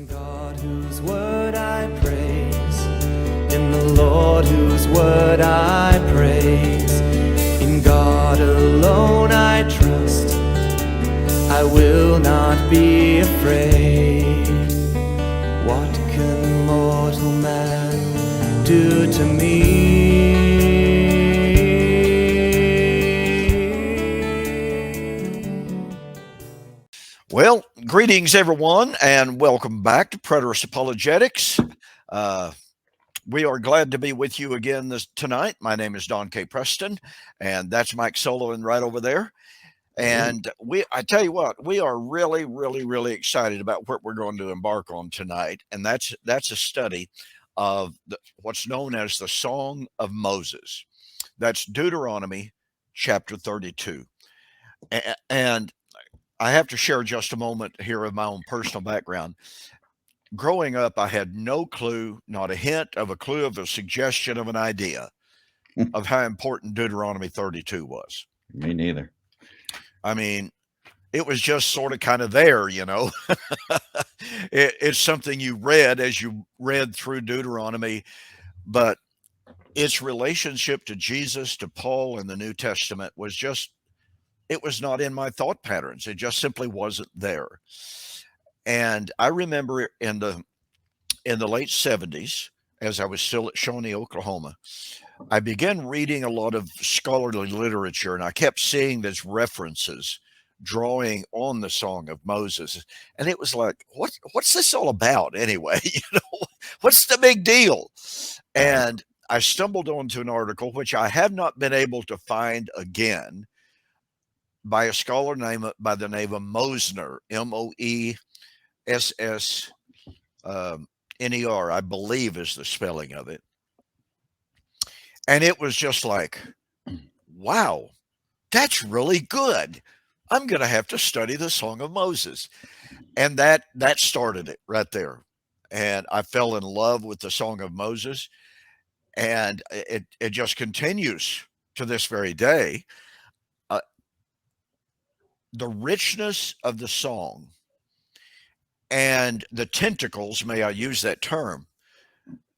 God whose word I praise, in the Lord whose word I praise, in God alone I trust, I will not be afraid. What can mortal man do to me? Well, greetings everyone, and welcome back to Preterist Apologetics. We are glad to be with you again tonight. My name is Don K. Preston, and that's Mike Sullivan right over there. And I tell you what, we are really excited about what we're going to embark on tonight, and that's a study of what's known as the Song of Moses. That's Deuteronomy chapter 32. And I have to share just a moment here of my own personal background. Growing up, I had no clue, not a hint of a clue of a suggestion of an idea of how important Deuteronomy 32 was. Me neither. I mean, it was just sort of kind of there, you know. It's something you read as you read through Deuteronomy, but its relationship to Jesus, to Paul in the New Testament was just, it was not in my thought patterns. It just simply wasn't there. And I remember in the late 70s, as I was still at Shawnee, Oklahoma, I began reading a lot of scholarly literature, and I kept seeing these references drawing on the Song of Moses. And it was like, what's this all about anyway? You know, what's the big deal? And I stumbled onto an article, which I have not been able to find again, by a scholar by the name of Mosner, Moessner, I believe is the spelling of it. And it was just like, wow, that's really good. I'm going to have to study the Song of Moses. And that started it right there. And I fell in love with the Song of Moses. And it just continues to this very day. The richness of the song and the tentacles, may I use that term,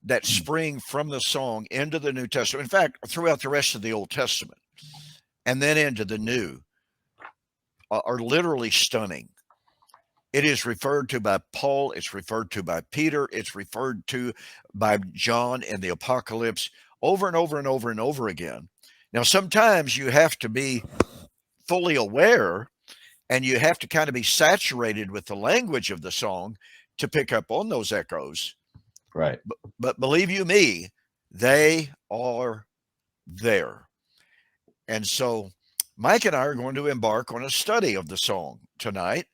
that spring from the song into the New Testament, in fact, throughout the rest of the Old Testament, and then into the New, are literally stunning. It is referred to by Paul, it's referred to by Peter, it's referred to by John in the Apocalypse over and over and over and over again. Now, sometimes you have to be fully aware, and you have to kind of be saturated with the language of the song to pick up on those echoes. Right. But believe you me, they are there. And so Mike and I are going to embark on a study of the song tonight.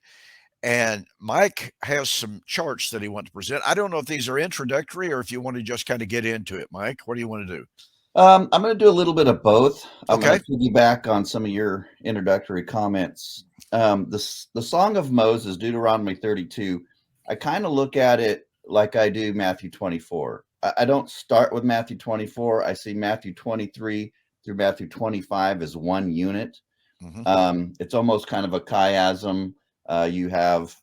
And Mike has some charts that he wants to present. I don't know if these are introductory or if you want to just kind of get into it, Mike. What do you want to do? I'm going to do a little bit of both. I'm Okay. going to piggyback on some of your introductory comments. The Song of Moses, Deuteronomy 32, I kind of look at it like I do Matthew 24. I don't start with Matthew 24. I see Matthew 23 through Matthew 25 as one unit. Mm-hmm. It's almost kind of a chiasm. You have,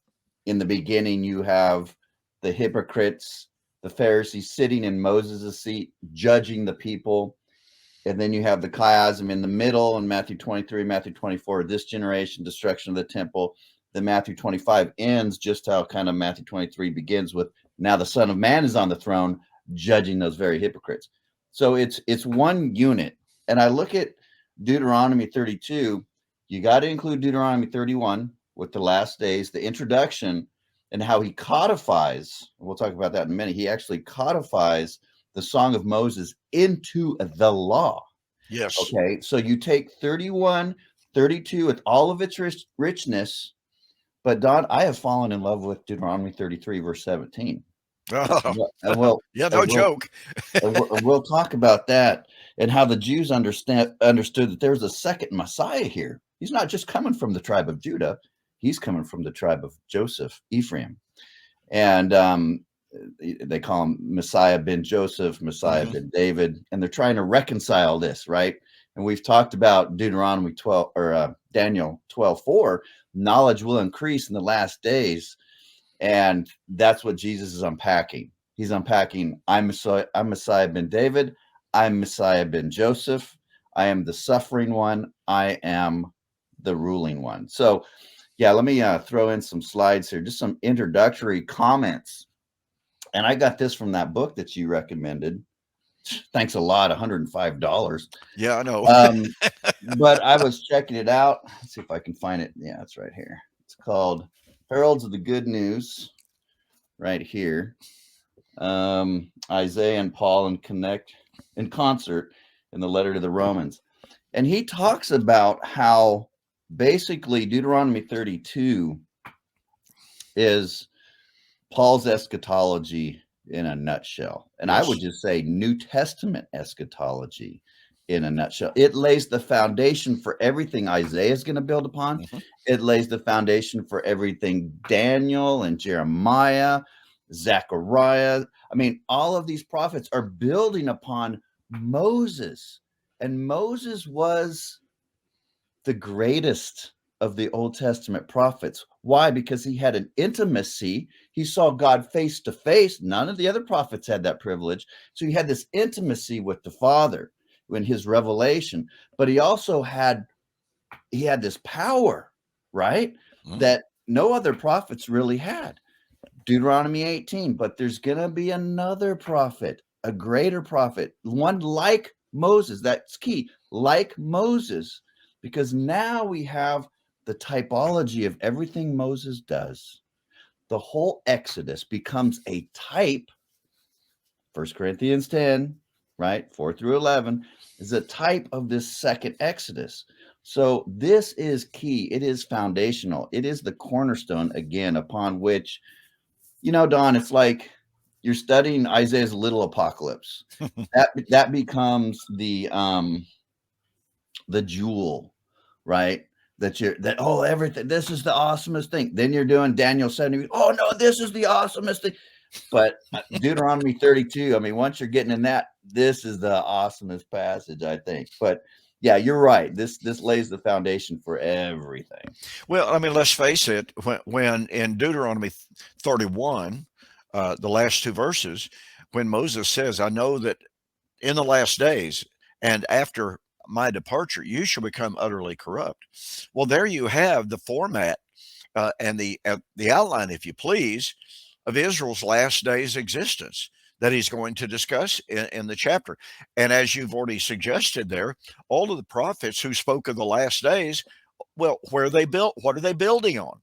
in the beginning, you have the hypocrites, the Pharisees sitting in Moses' seat, judging the people. And then you have the chiasm in the middle in Matthew 23, Matthew 24, this generation, destruction of the temple. Then Matthew 25 ends just how kind of Matthew 23 begins with, now the Son of Man is on the throne, judging those very hypocrites. So it's one unit. And I look at Deuteronomy 32, you got to include Deuteronomy 31 with the last days, the introduction, and how he codifies, we'll talk about that in a minute, he actually codifies the Song of Moses into the law. Yes. Okay, so you take 31, 32 with all of its richness, but Don, I have fallen in love with Deuteronomy 33, verse 17. Oh, yeah, no joke. We'll talk about that and how the Jews understood that there's a second Messiah here. He's not just coming from the tribe of Judah. He's coming from the tribe of Joseph, Ephraim. And they call him Messiah ben Joseph, Messiah ben David. And they're trying to reconcile this, right? And we've talked about Deuteronomy 12 or Daniel 12:4. Knowledge will increase in the last days. And that's what Jesus is unpacking. He's unpacking, I'm Messiah ben David. I'm Messiah ben Joseph. I am the suffering one. I am the ruling one. So, yeah, let me throw in some slides here, just some introductory comments. And I got this from that book that you recommended. Thanks a lot, $105. Yeah, I know. But I was checking it out. Let's see if I can find it. Yeah, it's right here. It's called Heralds of the Good News, right here. Isaiah and Paul in concert in the letter to the Romans. And he talks about how basically Deuteronomy 32 is Paul's eschatology in a nutshell. And I would just say New Testament eschatology in a nutshell. It lays the foundation for everything Isaiah is going to build upon. It lays the foundation for everything Daniel and Jeremiah, Zechariah. I mean, all of these prophets are building upon Moses. And Moses was the greatest of the Old Testament prophets. Why? Because he had an intimacy. He saw God face to face. None of the other prophets had that privilege. So he had this intimacy with the Father in his revelation. But he also had this power, right? That no other prophets really had. Deuteronomy 18, but there's going to be another prophet, a greater prophet, one like Moses. That's key, like Moses, because now we have the typology of everything Moses does. The whole Exodus becomes a type. 1 Corinthians 10, right? 4 through 11 is a type of this second Exodus. So this is key. It is foundational. It is the cornerstone, again, upon which, you know, Don, it's like you're studying Isaiah's little apocalypse. that becomes the jewel, right? Everything, this is the awesomest thing. Then you're doing Daniel 70. Oh no, this is the awesomest thing. But Deuteronomy 32, I mean, once you're getting in that, this is the awesomest passage, I think. But yeah, you're right. This lays the foundation for everything. Well, I mean, let's face it. When in Deuteronomy 31, the last two verses, when Moses says, "I know that in the last days and after my departure, you shall become utterly corrupt." Well, there you have the format and the outline, if you please, of Israel's last days existence that he's going to discuss in the chapter. And as you've already suggested there, all of the prophets who spoke of the last days, well, where are they built? What are they building on?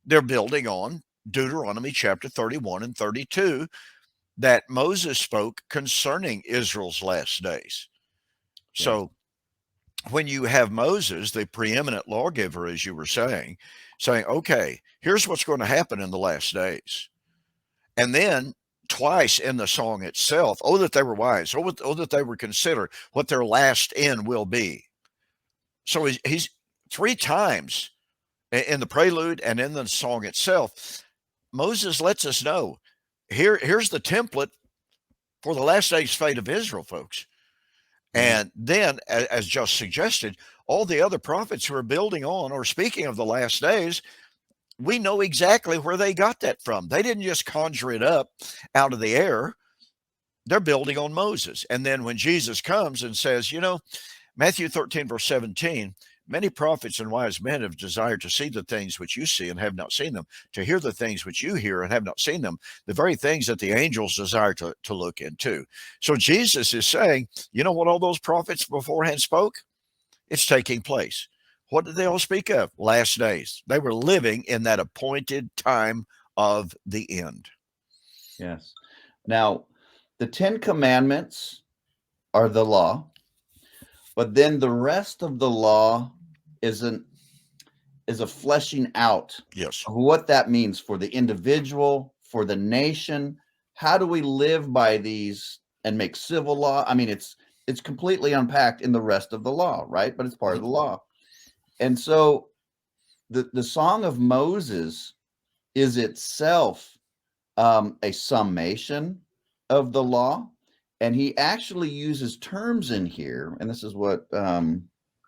They're building on Deuteronomy chapter 31 and 32 that Moses spoke concerning Israel's last days. Yeah. So when you have Moses, the preeminent lawgiver, as you were saying, okay, here's what's going to happen in the last days. And then twice in the song itself, oh, that they were wise, oh, that they were considered, what their last end will be. So he's three times in the prelude and in the song itself, Moses lets us know, here's the template for the last days fate of Israel, folks. And then, as just suggested, all the other prophets who are building on or speaking of the last days, we know exactly where they got that from. They didn't just conjure it up out of the air. They're building on Moses. And then when Jesus comes and says, you know, Matthew 13, verse 17, many prophets and wise men have desired to see the things which you see and have not seen them, to hear the things which you hear and have not seen them, the very things that the angels desire to look into. So Jesus is saying, you know what all those prophets beforehand spoke? It's taking place. What did they all speak of? Last days. They were living in that appointed time of the end. Yes. Now, the 10 commandments are the law, but then the rest of the law is a fleshing out of what that means for the individual, for the nation. How do we live by these and make civil law? I mean, it's completely unpacked in the rest of the law, right? But it's part of the law. And so the Song of Moses is itself a summation of the law. And he actually uses terms in here, and this is what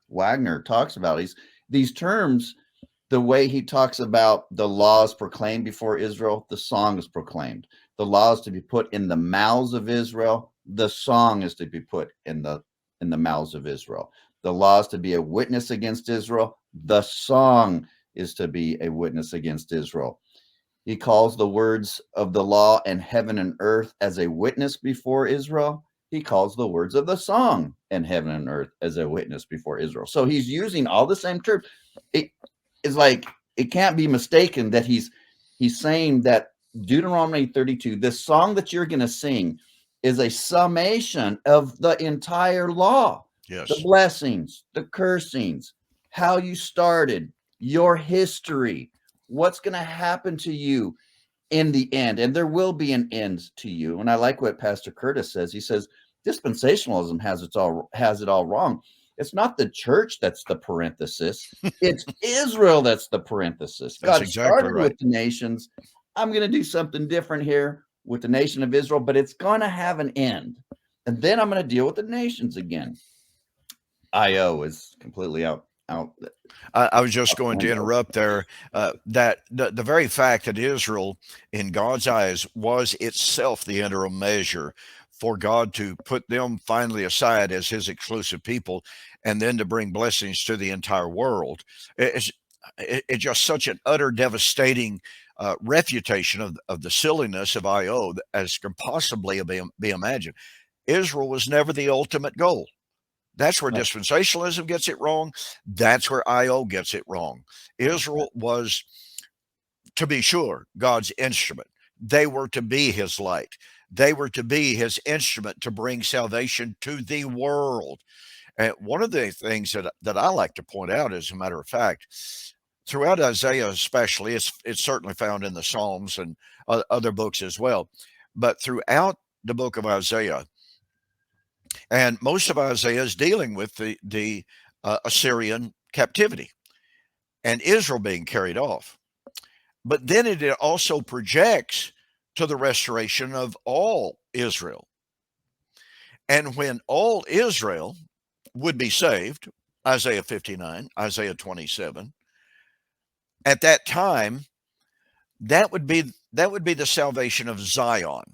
Wagner talks about. These terms the way he talks about the laws proclaimed before Israel, the song is proclaimed. The law is to be put in the mouths of Israel. The song is to be put in the mouths of Israel. The law is to be a witness against Israel. The song is to be a witness against Israel. He calls the words of the law and heaven and earth as a witness before Israel. He calls the words of the song and heaven and earth as a witness before Israel. So he's using all the same terms. It is like, it can't be mistaken that he's saying that Deuteronomy 32, this song that you're going to sing, is a summation of the entire law. Yes. The blessings, the cursings, how you started, your history, what's going to happen to you in the end. And there will be an end to you. And I like what Pastor Curtis says. He says dispensationalism has it all wrong. It's not the church that's the parenthesis. It's Israel that's the parenthesis. That's God exactly started right. with the nations. I'm going to do something different here with the nation of Israel, but it's going to have an end. And then I'm going to deal with the nations again. IO is completely out. I was just going to interrupt there. That the very fact that Israel, in God's eyes, was itself the interim measure for God to put them finally aside as his exclusive people, and then to bring blessings to the entire world. It's just such an utter devastating refutation of the silliness of IO as can possibly be imagined. Israel was never the ultimate goal. That's where dispensationalism gets it wrong. That's where IO gets it wrong. Israel was, to be sure, God's instrument. They were to be his light. They were to be his instrument to bring salvation to the world. And one of the things that I like to point out, as a matter of fact, throughout Isaiah especially, it's certainly found in the Psalms and other books as well, but throughout the book of Isaiah, and most of Isaiah is dealing with the Assyrian captivity and Israel being carried off. But then it also projects to the restoration of all Israel. And when all Israel would be saved, Isaiah 59, Isaiah 27, at that time, that would be the salvation of Zion.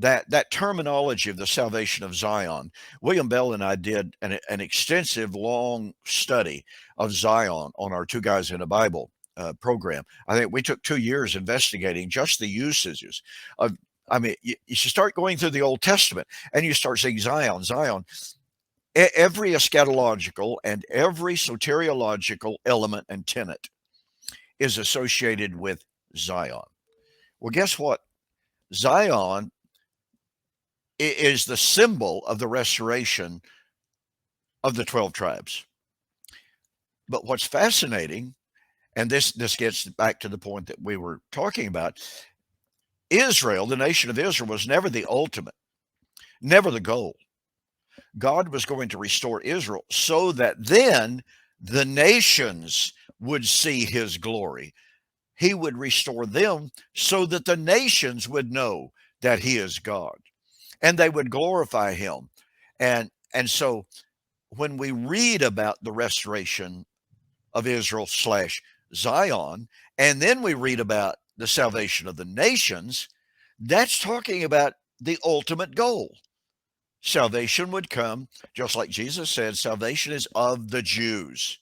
That terminology of the salvation of Zion. William Bell and I did an extensive, long study of Zion on our Two Guys in a Bible program. I think we took 2 years investigating just the usages of. I mean, you start going through the Old Testament and you start seeing Zion. Every eschatological and every soteriological element and tenet is associated with Zion. Well, guess what? Zion is the symbol of the restoration of the 12 tribes. But what's fascinating, and this gets back to the point that we were talking about, Israel, the nation of Israel, was never the ultimate, never the goal. God was going to restore Israel so that then the nations would see his glory. He would restore them so that the nations would know that he is God. And they would glorify him. And so when we read about the restoration of Israel / Zion, and then we read about the salvation of the nations, that's talking about the ultimate goal. Salvation would come, just like Jesus said, salvation is of the Jews.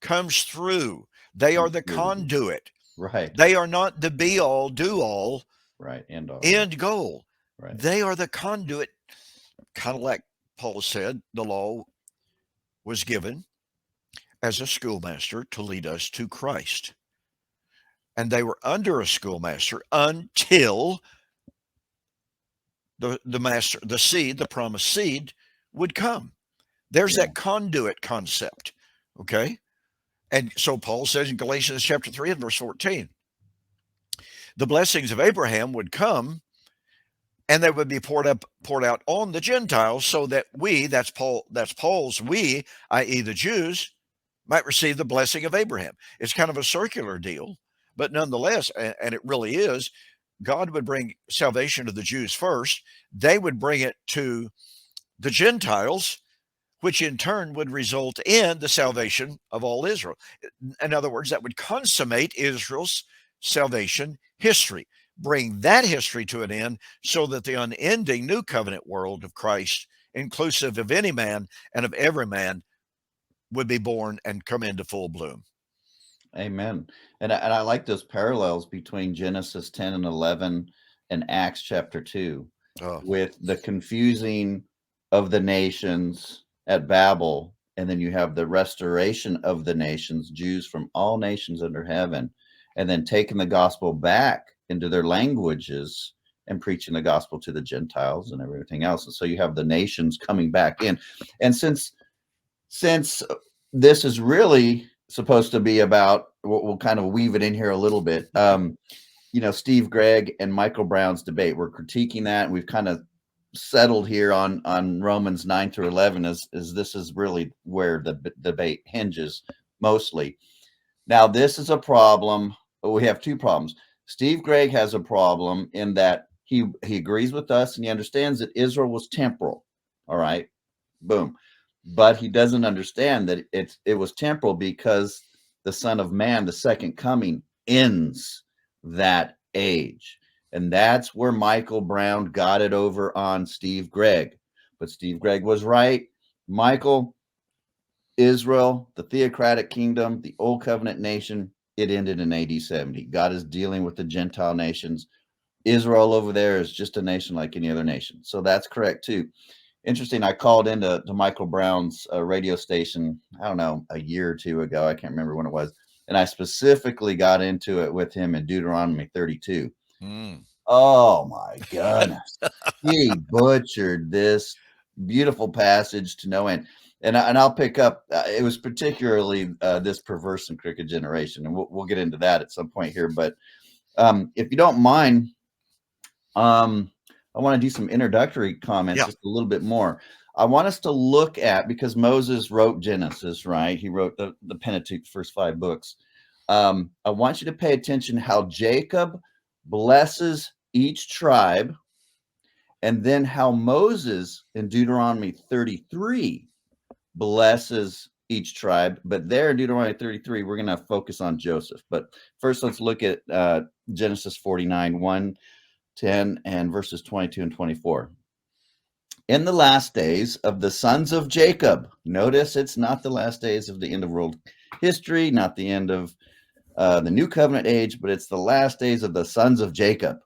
Comes through. They are the conduit. Right. They are not the be all, do all. Right. End goal. Right. They are the conduit, kind of like Paul said, the law was given as a schoolmaster to lead us to Christ. And they were under a schoolmaster until the master, the seed, the promised seed would come. There's that conduit concept, okay? And so Paul says in Galatians chapter 3 and verse 14, the blessings of Abraham would come and they would be poured out on the Gentiles so that we, that's Paul's we, i.e. the Jews, might receive the blessing of Abraham. It's kind of a circular deal, but nonetheless, and it really is, God would bring salvation to the Jews first. They would bring it to the Gentiles which in turn would result in the salvation of all Israel. In other words, that would consummate Israel's salvation history, bring that history to an end so that the unending new covenant world of Christ, inclusive of any man and of every man, would be born and come into full bloom. Amen. And I like those parallels between Genesis 10 and 11 and Acts chapter 2 with the confusing of the nations at Babel. And then you have the restoration of the nations, Jews from all nations under heaven, and then taking the gospel back into their languages and preaching the gospel to the Gentiles and everything else. And so you have the nations coming back in. And since this is really supposed to be about, we'll kind of weave it in here a little bit. Steve Gregg and Michael Brown's debate, we're critiquing that, and we've kind of settled here on Romans 9 through 11 as this is really where the debate hinges mostly. Now, this is a problem. We have two problems. Steve Gregg has a problem in that he agrees with us and he understands that Israel was temporal. All right, boom. But he doesn't understand that it was temporal because the Son of Man, the second coming, ends that age. And that's where Michael Brown got it over on Steve Gregg. But Steve Gregg was right. Michael, Israel, the theocratic kingdom, the old covenant nation, it ended in AD 70. God is dealing with the Gentile nations. Israel over there is just a nation like any other nation. So that's correct too. Interesting. I called into Michael Brown's radio station, I don't know, a year or two ago. I can't remember when it was. And I specifically got into it with him in Deuteronomy 32. Oh my goodness. He butchered this beautiful passage to no end. And I'll pick up, it was particularly this perverse and crooked generation. And we'll get into that at some point here. But if you don't mind, I want to do some introductory comments, just a little bit more. I want us to look at, because Moses wrote Genesis, right? He wrote the Pentateuch, first 5 books. I want you to pay attention how Jacob blesses each tribe, and then how Moses in Deuteronomy 33 blesses each tribe. But there in Deuteronomy 33, we're going to focus on Joseph. But first, let's look at Genesis 49, 1, 10, and verses 22 and 24. In the last days of the sons of Jacob, notice it's not the last days of the end of world history, not the end of the new covenant age, but it's the last days of the sons of Jacob.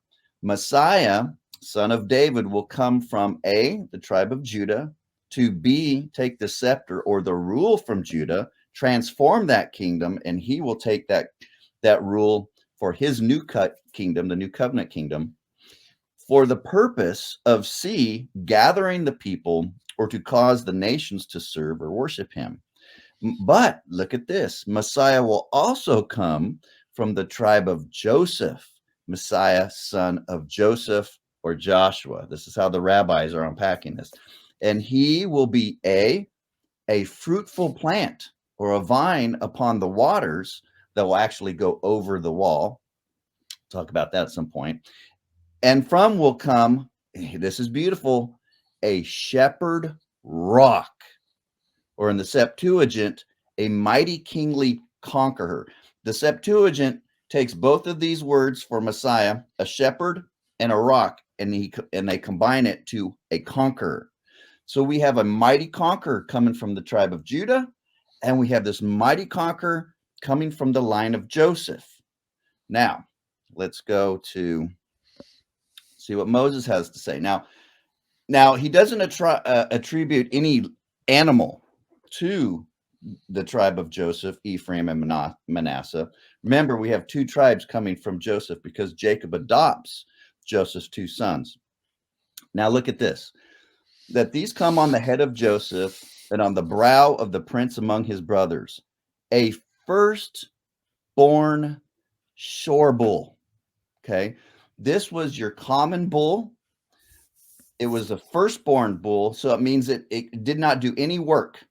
Messiah, son of David, will come from A, the tribe of Judah, to B, take the scepter or the rule from Judah, transform that kingdom, and he will take that rule for his new kingdom, the new covenant kingdom, for the purpose of C, gathering the people or to cause the nations to serve or worship him. But look at this. Messiah will also come from the tribe of Joseph, Messiah, son of Joseph or Joshua. This is how the rabbis are unpacking this. And he will be a fruitful plant or a vine upon the waters that will actually go over the wall. Talk about that at some point. And from will come, this is beautiful, a shepherd rock, or in the Septuagint, a mighty kingly conqueror. The Septuagint takes both of these words for Messiah, a shepherd and a rock, and they combine it to a conqueror. So we have a mighty conqueror coming from the tribe of Judah, and we have this mighty conqueror coming from the line of Joseph. Now, let's go to see what Moses has to say. Now he doesn't attribute any animal to the tribe of Joseph, Ephraim, and Manasseh. Remember, we have 2 tribes coming from Joseph because Jacob adopts Joseph's 2 sons. Now look at this, that these come on the head of Joseph and on the brow of the prince among his brothers, a firstborn shore bull. Okay. This was your common bull. It was a firstborn bull, so it means it did not do any work.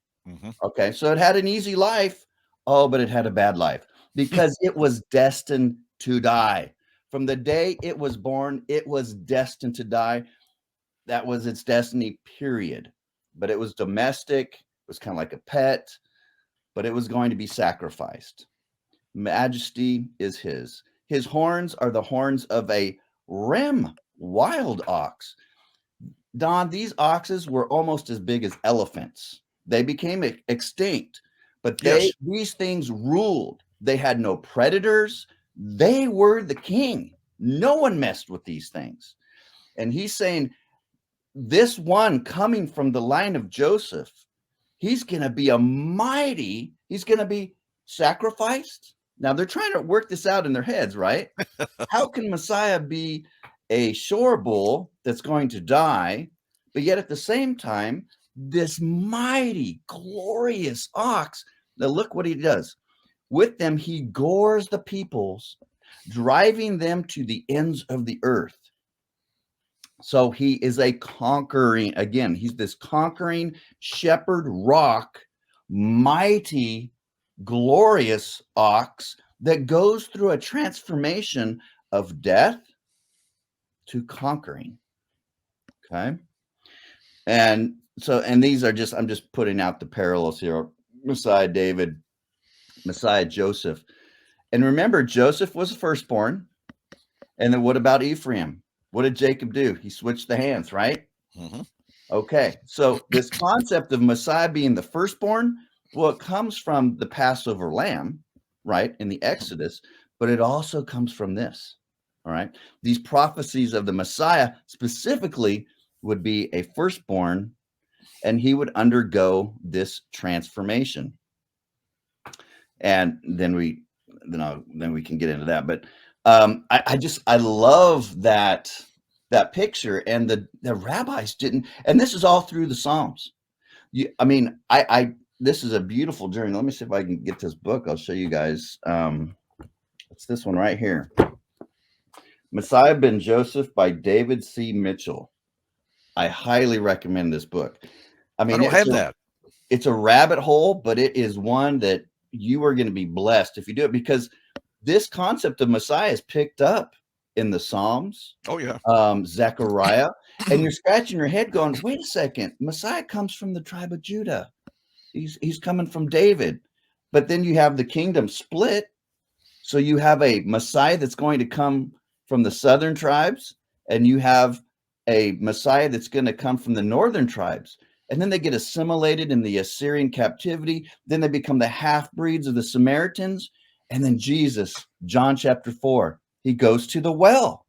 Okay, so it had an easy life. Oh, but it had a bad life because it was destined to die. From the day it was born, it was destined to die. That was its destiny, period. But it was domestic. was kind of like a pet, but it was going to be sacrificed. Majesty is his. His horns are the horns of a ram wild ox. Don, these oxes were almost as big as elephants. They became extinct, but Yes. these things ruled. They had no predators. They were the king. No one messed with these things. And he's saying, this one coming from the line of Joseph, he's going to be he's going to be sacrificed. Now they're trying to work this out in their heads, right? How can Messiah be a shore bull that's going to die, but yet at the same time, this mighty, glorious ox? Now look what he does. With them, he gores the peoples, driving them to the ends of the earth. So he is a conquering, again, he's this conquering shepherd rock, mighty, glorious ox that goes through a transformation of death to conquering. Okay. And so, and these are just, I'm just putting out the parallels here. Messiah David, Messiah Joseph. And remember, Joseph was the firstborn. And then what about Ephraim? What did Jacob do? He switched the hands, right? Mm-hmm. Okay. So this concept of Messiah being the firstborn, well, it comes from the Passover lamb, right, in the Exodus, but it also comes from this. All right. These prophecies of the Messiah specifically would be a firstborn, and he would undergo this transformation. And then we can get into that. But I love that picture, and the rabbis didn't, and this is all through the Psalms. This is a beautiful journey. Let me see if I can get this book. I'll show you guys. It's this one right here. Messiah ben Joseph by David C. Mitchell. I highly recommend this book. I mean, I don't have that. It's a rabbit hole, but it is one that you are going to be blessed if you do it, because this concept of Messiah is picked up in the Psalms. Oh, yeah. Zechariah. And you're scratching your head going, wait a second, Messiah comes from the tribe of Judah. He's coming from David. But then you have the kingdom split. So you have a Messiah that's going to come from the southern tribes, and you have a Messiah that's going to come from the northern tribes. And then they get assimilated in the Assyrian captivity. Then they become the half-breeds of the Samaritans. And then Jesus, John chapter 4, he goes to the well.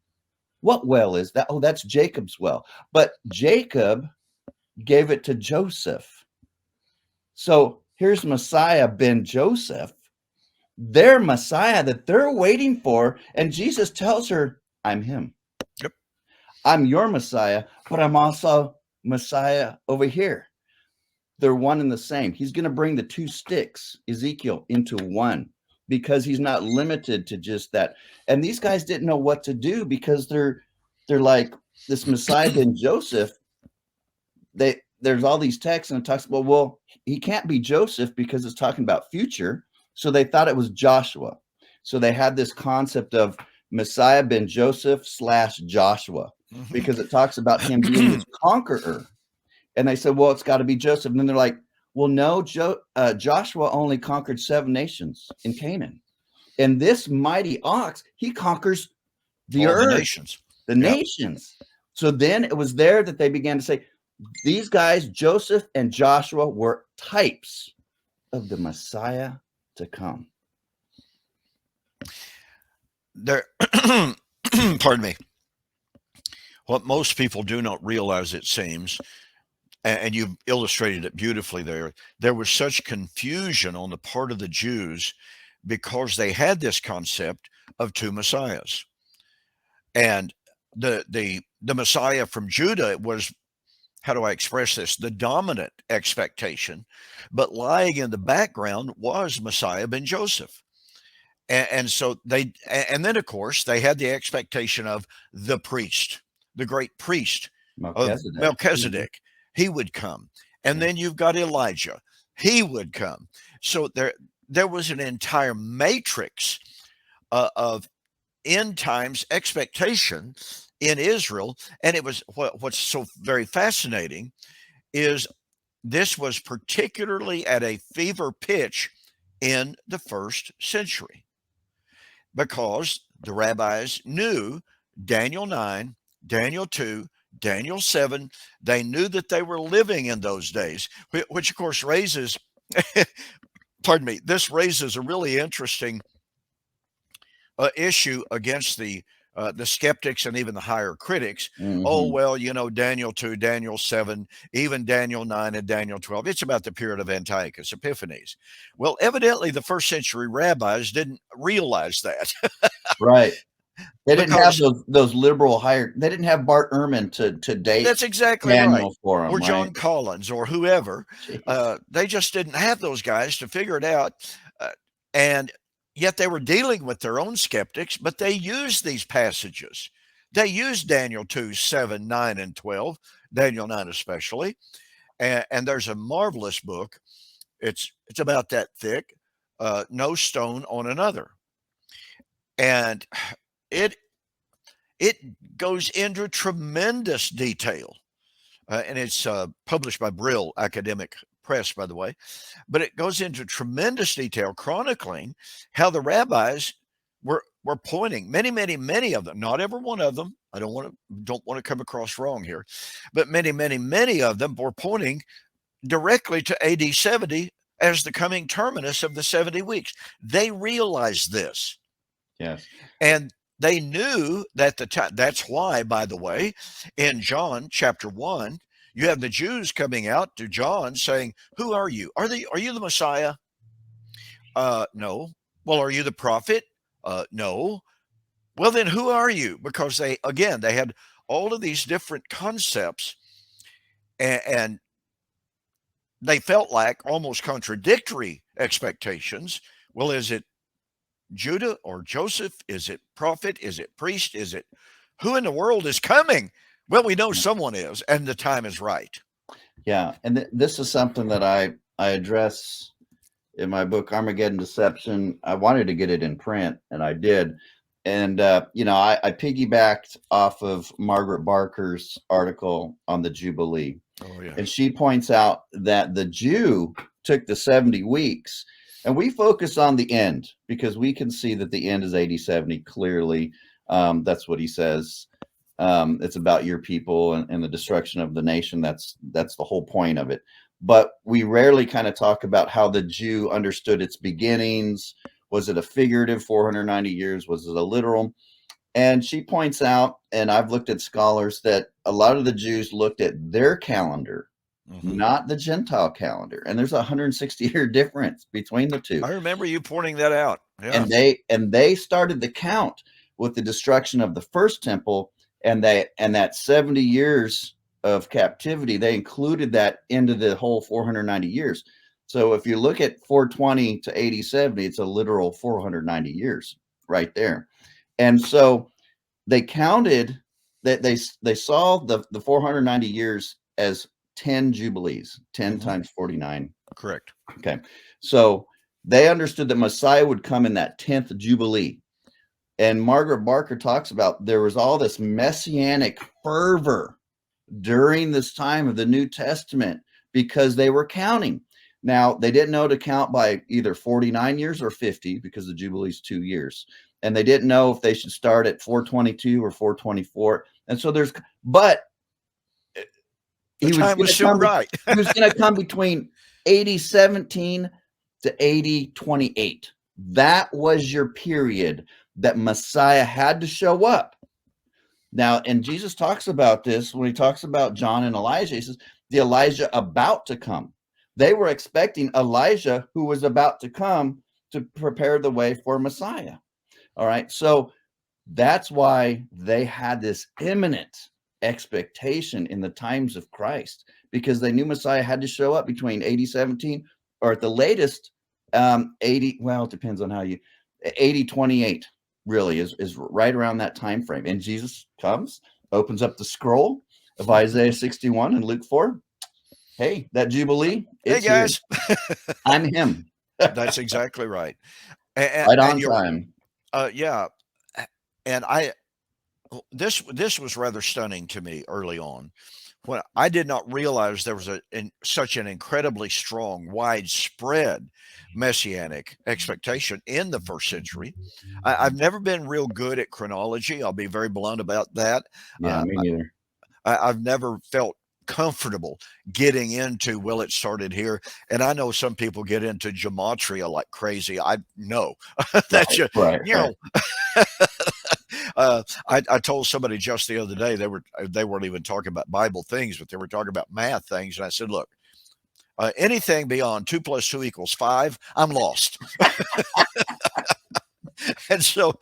What well is that? Oh, that's Jacob's well. But Jacob gave it to Joseph. So here's Messiah ben Joseph, their Messiah that they're waiting for. And Jesus tells her, I'm him. Yep. I'm your Messiah, but I'm also Messiah over here. They're one and the same. He's going to bring the two sticks, Ezekiel, into one, because he's not limited to just that. And these guys didn't know what to do, because they're like, this Messiah ben Joseph, there's all these texts, and it talks about, well, he can't be Joseph because it's talking about future. So they thought it was Joshua. So they had this concept of Messiah ben Joseph / Joshua, because it talks about him being this conqueror. And they said, well, it's got to be Joseph. And then they're like, well, no, Joshua only conquered 7 nations in Canaan. And this mighty ox, he conquers the earth, the nations. So then it was there that they began to say, these guys, Joseph and Joshua, were types of the Messiah to come. There, pardon me. What most people do not realize, it seems, and you've illustrated it beautifully there was such confusion on the part of the Jews because they had this concept of 2 messiahs. And the Messiah from Judah was, how do I express this, the dominant expectation, but lying in the background was Messiah ben Joseph. And so and then of course they had the expectation of the priest, the great priest, Melchizedek. He would come. And then you've got Elijah. He would come. So there was an entire matrix of end times expectation in Israel. And it was what's so very fascinating is this was particularly at a fever pitch in the first century because the rabbis knew Daniel 9, Daniel 2, Daniel 7. They knew that they were living in those days, which of course raises, pardon me, this raises a really interesting issue against the skeptics and even the higher critics. Oh, well, Daniel 2, Daniel 7, even Daniel 9 and Daniel 12, it's about the period of Antiochus Epiphanes. Well, evidently the first century rabbis didn't realize that. Right. They didn't have those liberal they didn't have Bart Ehrman to date. That's exactly Daniel right. for them, or John Collins or whoever. They just didn't have those guys to figure it out. And yet they were dealing with their own skeptics, but they used these passages. They used Daniel 2, 7, 9, and 12, Daniel 9 especially. And there's a marvelous book. It's about that thick, No Stone on Another. And it goes into tremendous detail. And it's published by Brill Academic Press, by the way. But it goes into tremendous detail chronicling how the rabbis were pointing, many of them, not every one of them. I don't want to come across wrong here, but many of them were pointing directly to AD 70 as the coming terminus of the 70 weeks. They realized this. Yes. And they knew that that's why, by the way, in John chapter 1, you have the Jews coming out to John saying, "Who are you? Are you the Messiah?" No. Well, are you the prophet? No. Well, then who are you? Because they had all of these different concepts, and they felt like almost contradictory expectations. Well, is it Judah or Joseph? Is it prophet? Is it priest? Is it who in the world is coming? Well, we know someone is, and the time is right. Yeah, and this is something that I address in my book, Armageddon Deception. I wanted to get it in print, and I did. And, I piggybacked off of Margaret Barker's article on the Jubilee. Oh, yeah. And she points out that the Jew took the 70 weeks. And we focus on the end because we can see that the end is AD 70 clearly. That's what he says. It's about your people and the destruction of the nation. That's the whole point of it. But we rarely kind of talk about how the Jew understood its beginnings. Was it a figurative 490 years? Was it a literal? And she points out, and I've looked at scholars, that a lot of the Jews looked at their calendar, not the Gentile calendar. And there's a 160-year difference between the two. I remember you pointing that out. Yeah. And they started the count with the destruction of the first temple, and that 70 years of captivity, they included that into the whole 490 years. So if you look at 420 to AD 70, it's a literal 490 years right there. And so they counted that they saw the 490 years as 10 jubilees, 10 times 49. Correct. Okay. So they understood that Messiah would come in that 10th jubilee. And Margaret Barker talks about there was all this messianic fervor during this time of the New Testament because they were counting. Now, they didn't know to count by either 49 years or 50 because the Jubilee's 2 years. And they didn't know if they should start at 422 or 424. And so he was going to come between AD 17 to AD 28. That was your period that Messiah had to show up. Now, and Jesus talks about this when he talks about John and Elijah. He says, the Elijah about to come. They were expecting Elijah who was about to come to prepare the way for Messiah. All right. So that's why they had this imminent expectation in the times of Christ, because they knew Messiah had to show up between AD 17 or at the latest 80. Well, it depends on how you AD 28 really is right around that time frame. And Jesus comes, opens up the scroll of Isaiah 61 and Luke 4. Hey, that Jubilee. Hey, guys. I'm him. That's exactly right. Right on time. Yeah. And I this was rather stunning to me early on. When I did not realize there was such an incredibly strong, widespread messianic expectation in the first century. I've never been real good at chronology. I'll be very blunt about that. Yeah, me neither. I've never felt comfortable getting into, well, it started here. And I know some people get into gematria like crazy. I know that's just, Right. I told somebody just the other day, they weren't even talking about Bible things, but they were talking about math things. And I said, look, anything beyond 2 + 2 = 5, I'm lost. And so,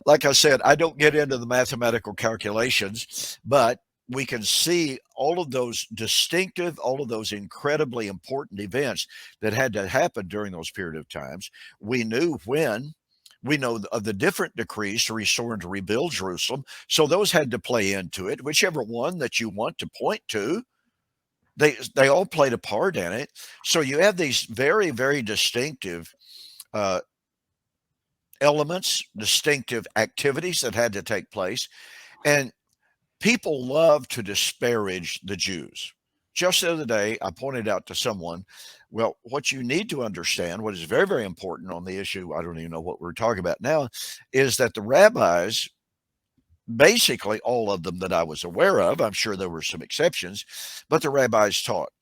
like I said, I don't get into the mathematical calculations, but we can see all of those distinctive, all of those incredibly important events that had to happen during those period of times. We knew when. We know of the different decrees to restore and to rebuild Jerusalem. So those had to play into it. Whichever one that you want to point to, they all played a part in it. So you have these very, very distinctive elements, distinctive activities that had to take place. And people love to disparage the Jews. Just the other day, I pointed out to someone, well, what you need to understand, what is very, very important on the issue, I don't even know what we're talking about now, is that the rabbis, basically all of them that I was aware of, I'm sure there were some exceptions, but the rabbis taught.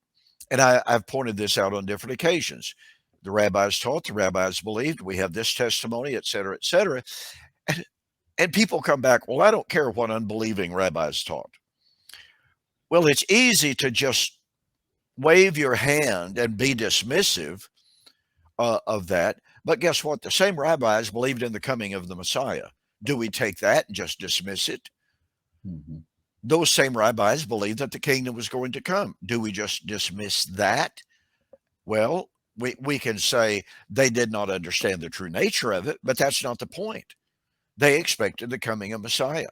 And I've pointed this out on different occasions. The rabbis taught, the rabbis believed, we have this testimony, et cetera, et cetera. And people come back, well, I don't care what unbelieving rabbis taught. Well, it's easy to just wave your hand and be dismissive of that. But guess what? The same rabbis believed in the coming of the Messiah. Do we take that and just dismiss it? Mm-hmm. Those same rabbis believed that the kingdom was going to come. Do we just dismiss that? Well, we can say they did not understand the true nature of it, but that's not the point. They expected the coming of Messiah.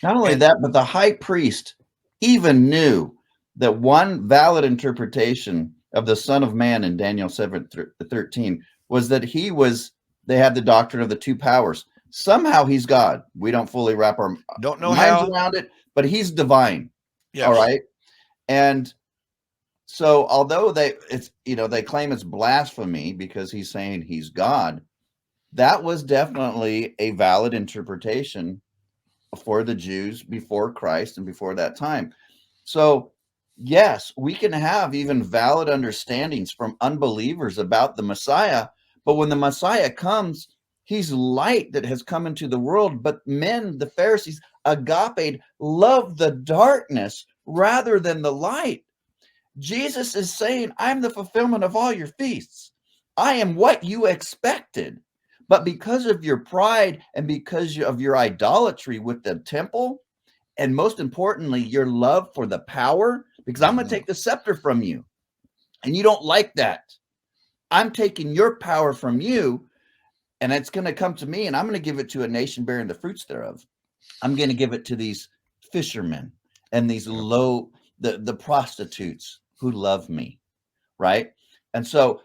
Not only that, but the high priest even knew that one valid interpretation of the Son of Man in Daniel 7:13 was that they had the doctrine of the two powers. Somehow he's God. We don't fully wrap our minds around it, but he's divine. Yes. All right. And so although they claim it's blasphemy because he's saying he's God, that was definitely a valid interpretation for the Jews before Christ and before that time. So yes, we can have even valid understandings from unbelievers about the Messiah, but when the Messiah comes, he's light that has come into the world. But men, the Pharisees, agape, love the darkness rather than the light. Jesus is saying, I'm the fulfillment of all your feasts. I am what you expected. But because of your pride and because of your idolatry with the temple, and most importantly, your love for the power, because I'm going to take the scepter from you, and you don't like that. I'm taking your power from you, and it's going to come to me, and I'm going to give it to a nation bearing the fruits thereof. I'm going to give it to these fishermen and these the prostitutes who love me, right? And so,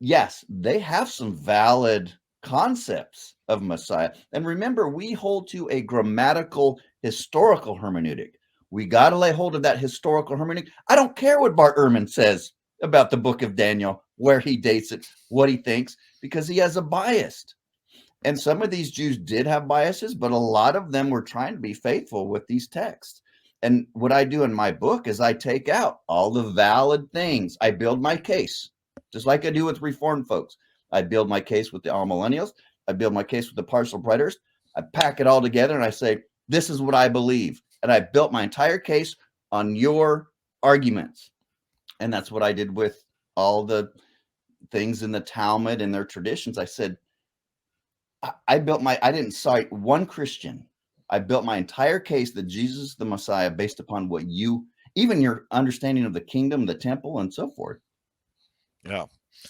yes, they have some valid concepts of Messiah. And remember, we hold to a grammatical, historical hermeneutic. We got to lay hold of that historical hermeneutic. I don't care what Bart Ehrman says about the book of Daniel, where he dates it, what he thinks, because he has a bias. And some of these Jews did have biases, but a lot of them were trying to be faithful with these texts. And what I do in my book is I take out all the valid things. I build my case, just like I do with Reformed folks. I build my case with the amillennials. I build my case with the partial preterists. I pack it all together and I say, this is what I believe. And I built my entire case on your arguments. And that's what I did with all the things in the Talmud and their traditions. I said, I didn't cite one Christian. I built my entire case that Jesus is the Messiah based upon what even your understanding of the kingdom, the temple, and so forth. Yeah.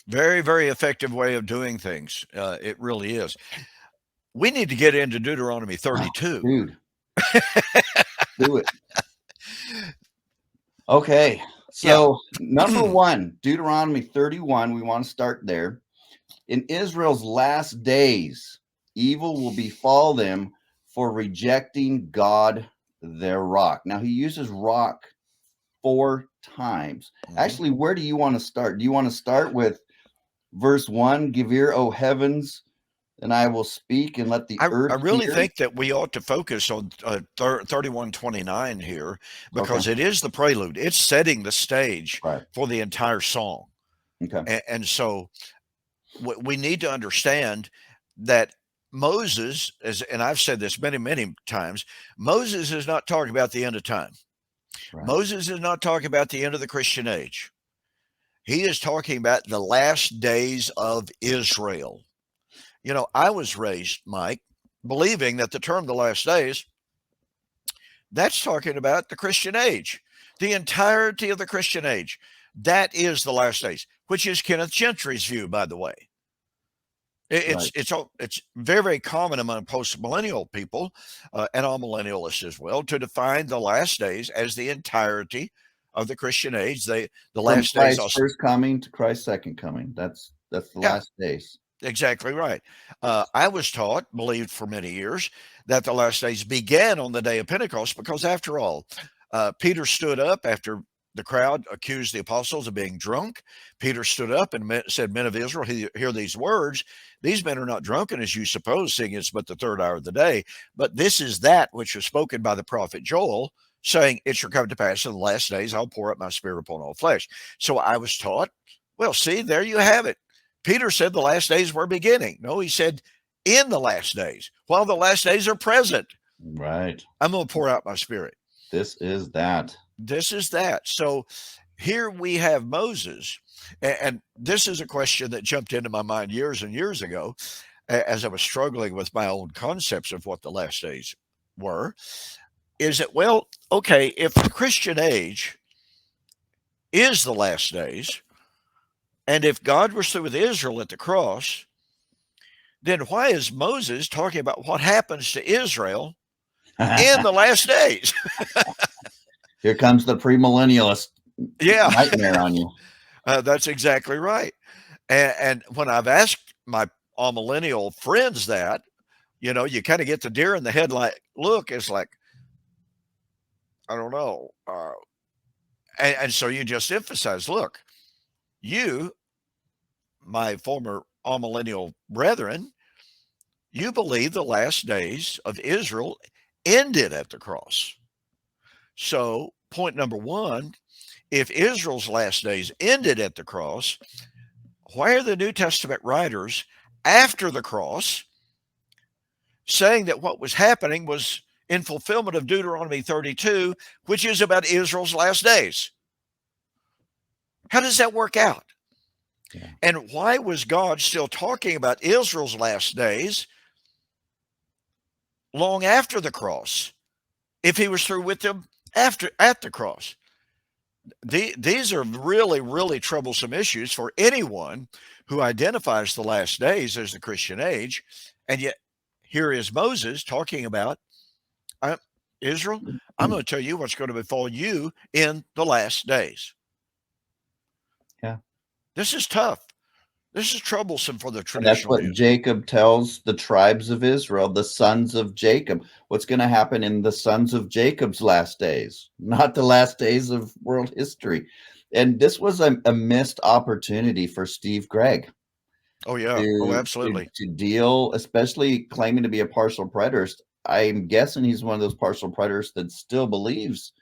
Very, very effective way of doing things. It really is. We need to get into Deuteronomy 32. Dude. Do it. Okay. So number one, Deuteronomy 31, we want to start there. In Israel's last days, evil will befall them for rejecting God, their rock. Now, he uses rock 4 times. Actually, where do you want to start? Do you want to start with verse 1? Give ear, O heavens, and I will speak, and let the I earth really hear. think that we ought to focus on 31:29 here, because Okay. it is the prelude. It's setting the stage Right. for the entire song. Okay. And so we need to understand that Moses, and I've said this many, many times, Moses is not talking about the end of time. Right. Moses is not talking about the end of the Christian age. He is talking about the last days of Israel. You know, I was raised, Mike, believing that the term the last days, that's talking about the Christian age, the entirety of the Christian age. That is the last days, which is Kenneth Gentry's view, by the way. Right. It's very, very common among post-millennial people and all millennialists as well to define the last days as the entirety of the Christian age. The From last days Christ's also, first coming to Christ's second coming. That's the yeah, last days. exactly right. I was taught, believed for many years, that the last days began on the day of Pentecost, because after all, Peter stood up after the crowd accused the apostles of being drunk. Peter stood up and said, "Men of Israel, hear these words. These men are not drunken as you suppose, seeing it's but the third hour of the day. But this is that which was spoken by the prophet Joel, saying, it shall come to pass in the last days, I'll pour out my spirit upon all flesh." So I was taught, well, see, there you have it. Peter said the last days were beginning. No, he said in the last days, while the last days are present, Right. I'm going to pour out my spirit. This is that. This is that. So here we have Moses, and this is a question that jumped into my mind years and years ago as I was struggling with my own concepts of what the last days were. Is that, well, okay, if the Christian age is the last days, and if God was through with Israel at the cross, then why is Moses talking about what happens to Israel in the last days? Here comes the premillennialist Yeah, nightmare on you. that's exactly right. And when I've asked my amillennial friends that, you know, you kind of get the deer in the headlight look. It's like, I don't know. And so you just emphasize, look, you, my former amillennial brethren, you believe the last days of Israel ended at the cross. So point number one, if Israel's last days ended at the cross, why are the New Testament writers after the cross saying that what was happening was in fulfillment of Deuteronomy 32, which is about Israel's last days? How does that work out? Yeah. And why was God still talking about Israel's last days long after the cross, if he was through with them at the cross? These are really, really troublesome issues for anyone who identifies the last days as the Christian age. And yet here is Moses talking about Israel, I'm going to tell you what's going to befall you in the last days. Yeah. This is tough. This is troublesome for the And that's traditional what view. Jacob tells the tribes of Israel, the sons of Jacob. What's going to happen in the sons of Jacob's last days, not the last days of world history. And this was a missed opportunity for Steve Gregg. Oh, yeah. Absolutely. To deal, especially claiming to be a partial preterist. I'm guessing he's one of those partial preterists that still believes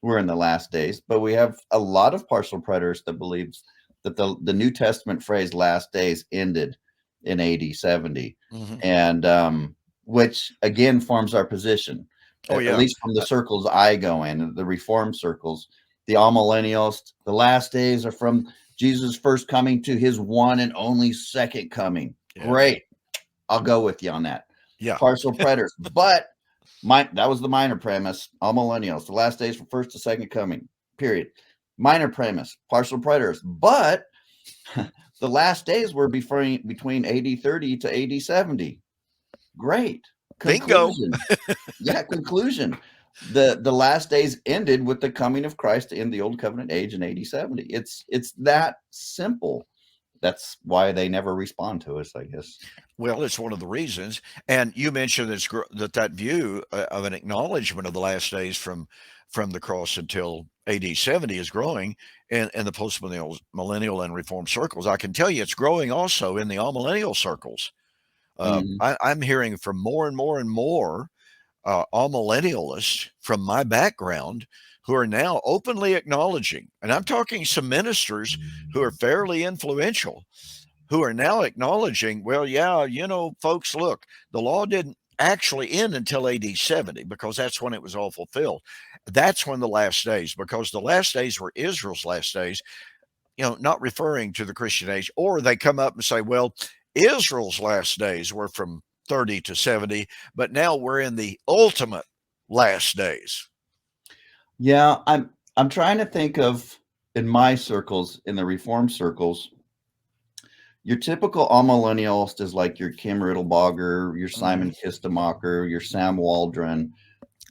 we're in the last days, but we have a lot of partial preterists that believes that the New Testament phrase last days ended in AD 70. Mm-hmm. And which again forms our position. Oh, yeah. At least from the circles I go in, the Reformed circles, the amillennials, the last days are from Jesus' first coming to his one and only second coming. Yeah. Great. I'll go with you on that. Yeah. Partial preterists. But that was the minor premise. Amillennials, the last days from first to second coming, period. Minor premise, partial preterists. But the last days were between AD 30 to AD 70. Great. Conclusion. Bingo. Yeah, conclusion. The last days ended with the coming of Christ in the old covenant age in AD 70. It's that simple. that's why they never respond to us, I guess. Well, it's one of the reasons. And you mentioned that view of an acknowledgement of the last days from the cross until AD 70 is growing in the post-millennial and reform circles. I can tell you it's growing also in the amillennial circles. Mhm. I'm hearing from more and more and more amillennialists from my background who are now openly acknowledging, and I'm talking some ministers who are fairly influential, who are now acknowledging, well, yeah, folks, look, the law didn't actually end until AD 70 because that's when it was all fulfilled. That's when the last days, because the last days were Israel's last days, not referring to the Christian age. Or they come up and say, well, Israel's last days were from 30 to 70, but now we're in the ultimate last days. Yeah, I'm trying to think of, in my circles, in the reform circles, your typical amillennialist is like your Kim Riddlebogger, your Simon Kistemacher, your Sam Waldron,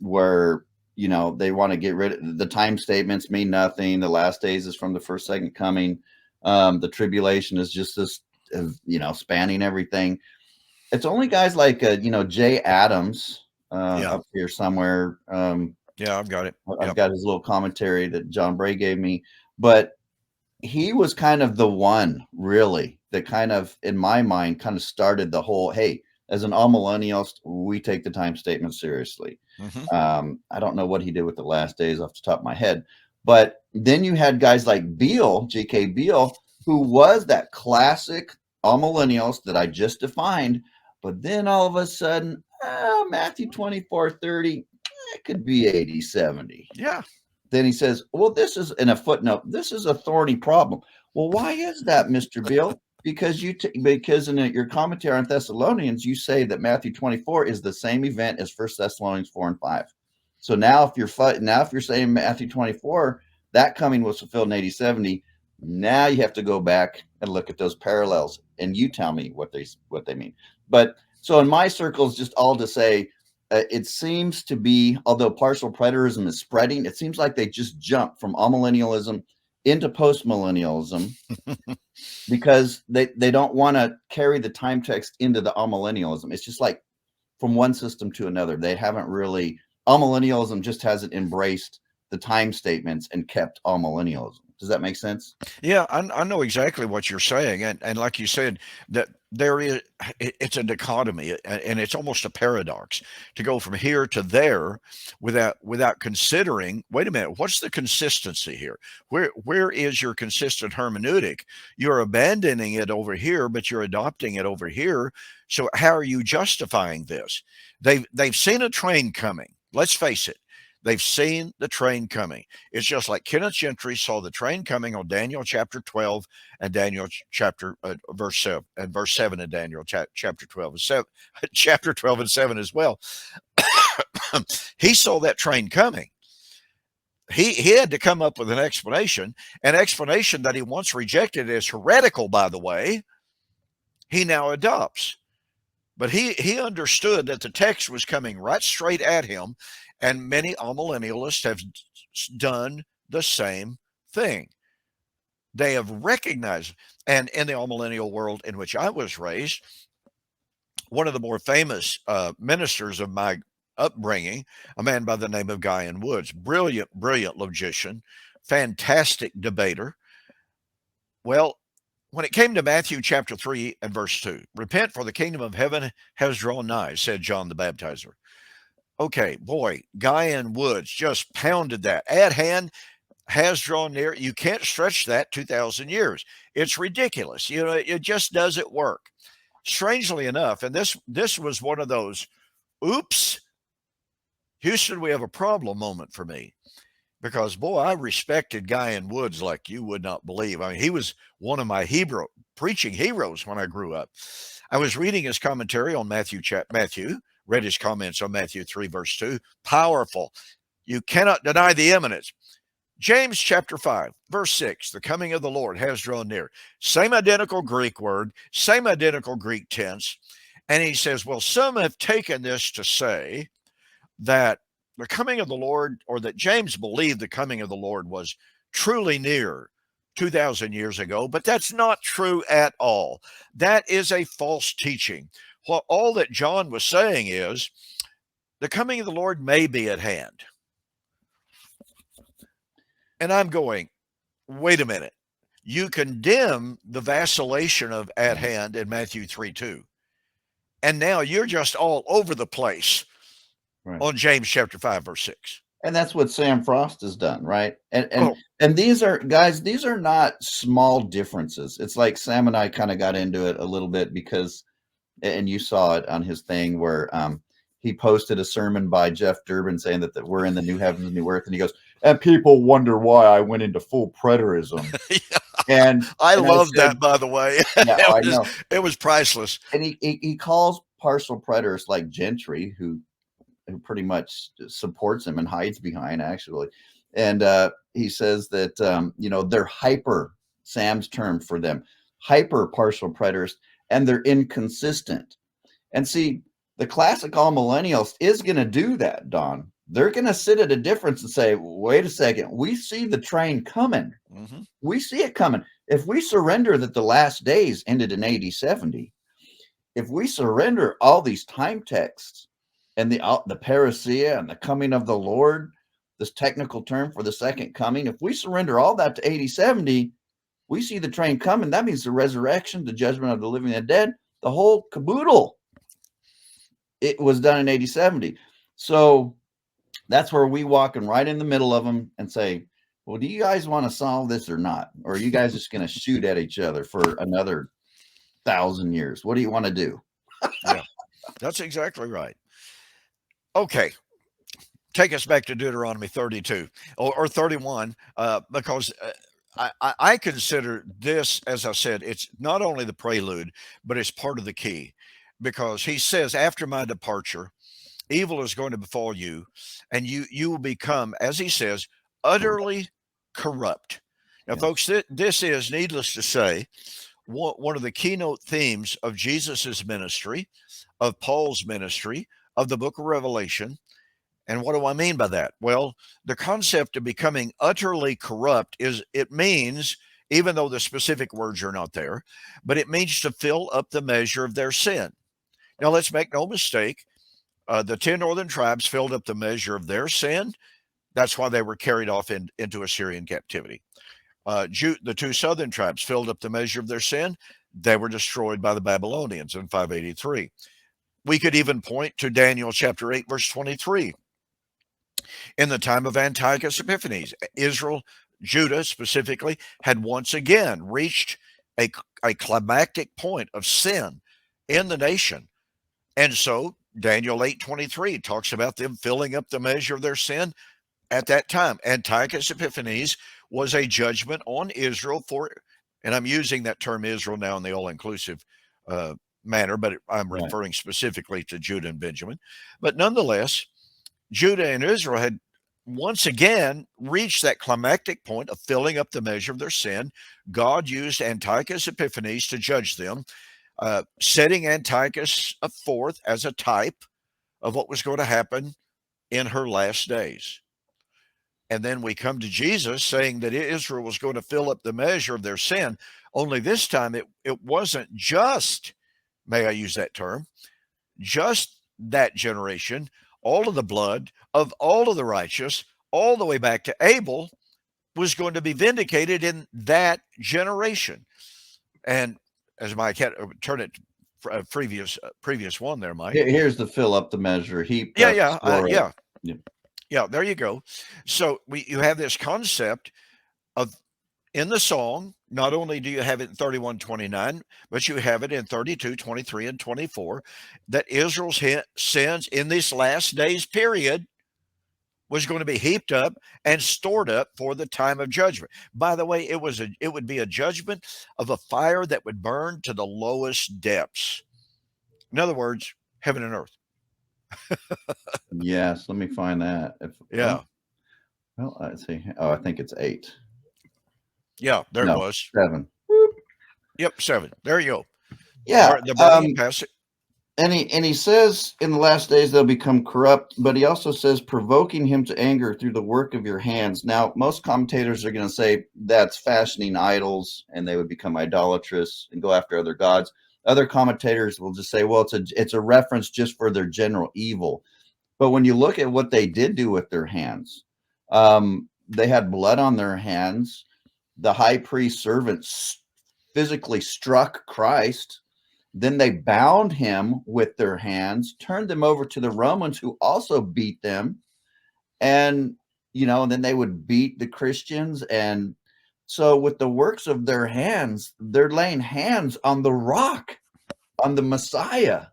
where they want to get rid of the time statements mean nothing. The last days is from the first, second coming. The tribulation is just this, spanning everything. It's only guys like Jay Adams up here somewhere. Yeah, I've got it. I've got his little commentary that John Bray gave me, but he was kind of the one really that kind of, in my mind, kind of started the whole, hey, as an amillennialist, we take the time statement seriously. I don't know what he did with the last days off the top of my head, but then you had guys like Beale, G.K. Beale, who was that classic amillennialist that I just defined, but then all of a sudden, Matthew 24:30, it could be 80, 70. Yeah. Then he says, well, this is, in a footnote, this is a thorny problem. Well, why is that, Mr. Beale? Because because in your commentary on Thessalonians, you say that Matthew 24 is the same event as 1 Thessalonians 4 and 5. So now if you're saying Matthew 24, that coming was fulfilled in AD 70, now you have to go back and look at those parallels, and you tell me what they mean. But so in my circles, just all to say, it seems to be, although partial preterism is spreading, it seems like they just jump from amillennialism into postmillennialism because they don't want to carry the time text into the amillennialism. It's just like from one system to another. They haven't really, amillennialism just hasn't embraced the time statements and kept amillennialism. Does that make sense? Yeah, I know exactly what you're saying, and like you said, that it's a dichotomy, and it's almost a paradox to go from here to there without considering. Wait a minute, what's the consistency here? Where is your consistent hermeneutic? You're abandoning it over here, but you're adopting it over here. So how are you justifying this? They've seen a train coming. Let's face it. They've seen the train coming. It's just like Kenneth Gentry saw the train coming on Daniel chapter 12 and Daniel chapter verse 7 and verse 7 in Daniel chapter 12 and 7, chapter 12 and 7 as well. He saw that train coming. He had to come up with an explanation that he once rejected as heretical, by the way, he now adopts. But he understood that the text was coming right straight at him, and many amillennialists have done the same thing. They have recognized, and in the amillennial world in which I was raised, one of the more famous ministers of my upbringing, a man by the name of Guyan Woods, brilliant logician, fantastic debater. Well, when it came to Matthew chapter 3 and verse 2, repent, for the kingdom of heaven has drawn nigh, said John the Baptizer. Okay, boy, Guyan Woods just pounded that. At hand, has drawn near. You can't stretch that 2,000 years. It's ridiculous. It just doesn't work. Strangely enough, and this was one of those, oops, Houston, we have a problem moment for me. Because, boy, I respected Guyan Woods like you would not believe. I mean, he was one of my preaching heroes when I grew up. I was reading his commentary on Matthew, read his comments on Matthew 3, verse 2. Powerful. You cannot deny the imminence. James chapter 5, verse 6, the coming of the Lord has drawn near. Same identical Greek word, same identical Greek tense. And he says, well, some have taken this to say that the coming of the Lord, or that James believed the coming of the Lord was truly near 2,000 years ago, but that's not true at all. That is a false teaching. Well, all that John was saying is the coming of the Lord may be at hand. And I'm going, wait a minute. You condemn the vacillation of at hand in Matthew 3:2. And now you're just all over the place on James chapter 5, verse 6. And that's what Sam Frost has done, right? And these are, guys, these are not small differences. It's like Sam and I kind of got into it a little bit because, and you saw it on his thing where he posted a sermon by Jeff Durbin saying that we're in the new heavens and new earth. And he goes, and people wonder why I went into full preterism. Yeah. And I love that, by the way. Yeah, I know. It was priceless. And he calls partial preterists like Gentry, who pretty much supports him and hides behind, actually. And he says that, they're hyper, Sam's term for them, hyper partial preterists, and they're inconsistent. And see, the classic all millennials is going to do that, Don. They're going to sit at a difference and say, wait a second, we see the train coming. Mm-hmm. We see it coming. If we surrender that the last days ended in AD 70, if we surrender all these time texts and the parousia and the coming of the Lord, this technical term for the second coming, if we surrender all that to AD 70, we see the train coming. That means the resurrection, the judgment of the living and the dead, the whole caboodle. It was done in AD 70. So that's where we walking right in the middle of them and say, well, do you guys want to solve this or not? Or are you guys just going to shoot at each other for another 1,000 years? What do you want to do? Yeah, that's exactly right. Okay. Take us back to Deuteronomy 32 or 31, because I consider this, as I said, it's not only the prelude, but it's part of the key, because he says, after my departure, evil is going to befall you, and you will become, as he says, utterly corrupt. Now, folks, this is, needless to say, one of the keynote themes of Jesus's ministry, of Paul's ministry, of the book of Revelation. And what do I mean by that? Well, the concept of becoming utterly corrupt it means, even though the specific words are not there, but it means to fill up the measure of their sin. Now, let's make no mistake. The 10 northern tribes filled up the measure of their sin. That's why they were carried off into Assyrian captivity. The 2 southern tribes filled up the measure of their sin. They were destroyed by the Babylonians in 583. We could even point to Daniel chapter 8, verse 23. In the time of Antiochus Epiphanes, Israel, Judah specifically, had once again reached a climactic point of sin in the nation. And so Daniel 8:23 talks about them filling up the measure of their sin at that time. Antiochus Epiphanes was a judgment on Israel for, and I'm using that term Israel now in the all-inclusive manner, but I'm referring specifically to Judah and Benjamin. But nonetheless, Judah and Israel had once again reached that climactic point of filling up the measure of their sin. God used Antiochus Epiphanes to judge them, setting Antiochus forth as a type of what was going to happen in her last days. And then we come to Jesus saying that Israel was going to fill up the measure of their sin. Only this time it wasn't just, may I use that term, just that generation. All of the blood of all of the righteous, all the way back to Abel, was going to be vindicated in that generation. And as Mike had turn it previous one there, Mike. Here's the fill up the measure. Yeah, there you go. So you have this concept of, in the song, not only do you have it in 31:29, but you have it in 32:23 and 24, that Israel's sins in this last days period was going to be heaped up and stored up for the time of judgment. By the way, it would be a judgment of a fire that would burn to the lowest depths. In other words, heaven and earth. Yes, let me find that. Well, let's see. Oh, I think it's 8. Yeah, it was 7. Yep, 7. There you go. Yeah, the burning passage. And he says in the last days they'll become corrupt, but he also says provoking him to anger through the work of your hands. Now, most commentators are going to say that's fashioning idols, and they would become idolatrous and go after other gods. Other commentators will just say, well, it's a reference just for their general evil. But when you look at what they did do with their hands, they had blood on their hands. The high priest servants physically struck Christ. Then they bound him with their hands, turned them over to the Romans, who also beat them. And, and then they would beat the Christians. And so with the works of their hands, they're laying hands on the rock, on the Messiah.